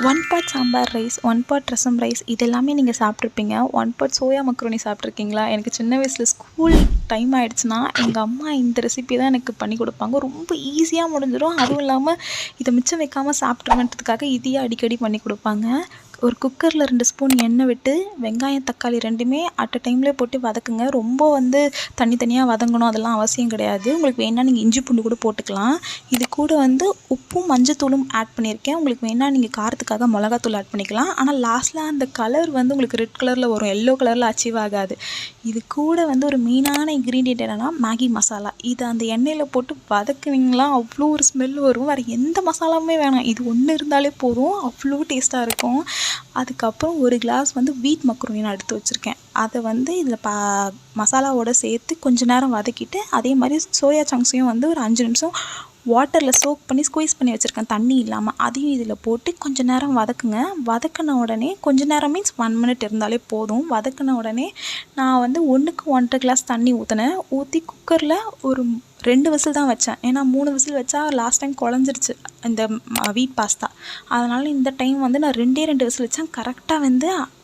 One pot sambar rice, one pot rasam rice இது எல்லாமே நீங்கள் சாப்பிட்ருப்பீங்க. ஒன் பாட் சோயா மக்ரோனி சாப்பிட்ருக்கீங்களா? எனக்கு சின்ன வயசில் ஸ்கூல் டைம் ஆகிடுச்சுன்னா எங்கள் அம்மா இந்த ரெசிபி தான் எனக்கு பண்ணி கொடுப்பாங்க. ரொம்ப ஈஸியாக முடிஞ்சிடும். அதுவும் இல்லாமல் இதை மிச்சம் வைக்காமல் சாப்பிட்ருவேன்றதுக்காக இதையே அடிக்கடி பண்ணி கொடுப்பாங்க. ஒரு குக்கரில் 2 ஸ்பூன் எண்ணெய் விட்டு வெங்காயம் தக்காளி ரெண்டுமே அட் அ டைம்லேயே போட்டு வதக்குங்க. ரொம்ப தனித்தனியாக வதங்கணும் அதெல்லாம் அவசியம் கிடையாது. உங்களுக்கு வேணால் நீங்கள் இஞ்சி பூண்டு கூட போட்டுக்கலாம். இது கூட உப்பும் மஞ்சத்தூளும் ஆட் பண்ணியிருக்கேன். உங்களுக்கு வேணால் நீங்கள் காரத்துக்காக மிளகாத்தூள் ஆட் பண்ணிக்கலாம். ஆனால் லாஸ்ட்டில் அந்த கலர் உங்களுக்கு ரெட் கலரில் வரும், எல்லோ கலரில் அச்சீவ் ஆகாது. இது கூட ஒரு மெயினான இன்க்ரீடியன்ட் என்னென்னா மேகி மசாலா. இதை அந்த எண்ணெயில் போட்டு வதக்குனீங்களா அவ்வளோ ஒரு ஸ்மெல் வரும். வேறு எந்த மசாலாவுமே வேணாம், இது ஒன்று இருந்தாலே போதும், அவ்வளோ டேஸ்ட்டாக இருக்கும். அதுக்கப்புறம் ஒரு கிளாஸ் வீட் மக்ரோனி நான் எடுத்து வச்சுருக்கேன். அதை இதில் மசாலாவோடு சேர்த்து கொஞ்ச நேரம் வதக்கிட்டு, அதே மாதிரி சோயா சங்க்ஸையும் ஒரு 5 நிமிஷம் வாட்டரில் சோக் பண்ணி ஸ்குவீஸ் பண்ணி வச்சுருக்கேன் தண்ணி இல்லாமல், அதையும் இதில் போட்டு கொஞ்ச நேரம் வதக்குங்க. வதக்கின உடனே கொஞ்ச நேரம் மீன்ஸ் 1 மினிட் இருந்தாலே போதும். வதக்கின உடனே நான் 1க்கு 1.5 கிளாஸ் தண்ணி ஊற்றினேன். ஊற்றி குக்கரில் ஒரு 2 விசில் தான் வச்சேன். ஏன்னா 3 விசில் வச்சா லாஸ்ட் டைம் குழஞ்சிருச்சு இந்த வீட் பாஸ்தா. அதனால் இந்த டைம் நான் 2 விசில் வச்சேன். கரெக்டாக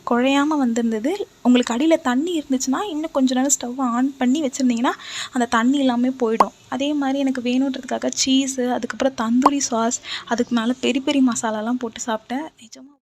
குழையாமல் வந்திருந்தது. உங்களுக்கு அடியில் தண்ணி இருந்துச்சுன்னா இன்னும் கொஞ்சம் நேரம் ஸ்டவ்வை ஆன் பண்ணி வச்சுருந்தீங்கன்னா அந்த தண்ணி எல்லாமே போயிடும். அதே மாதிரி எனக்கு வேணுன்றதுக்காக சீஸு, அதுக்கப்புறம் தந்தூரி சாஸ், அதுக்கு மேலே பெரி பெரி மசாலாலாம் போட்டு சாப்பிட்டேன். நிஜமாக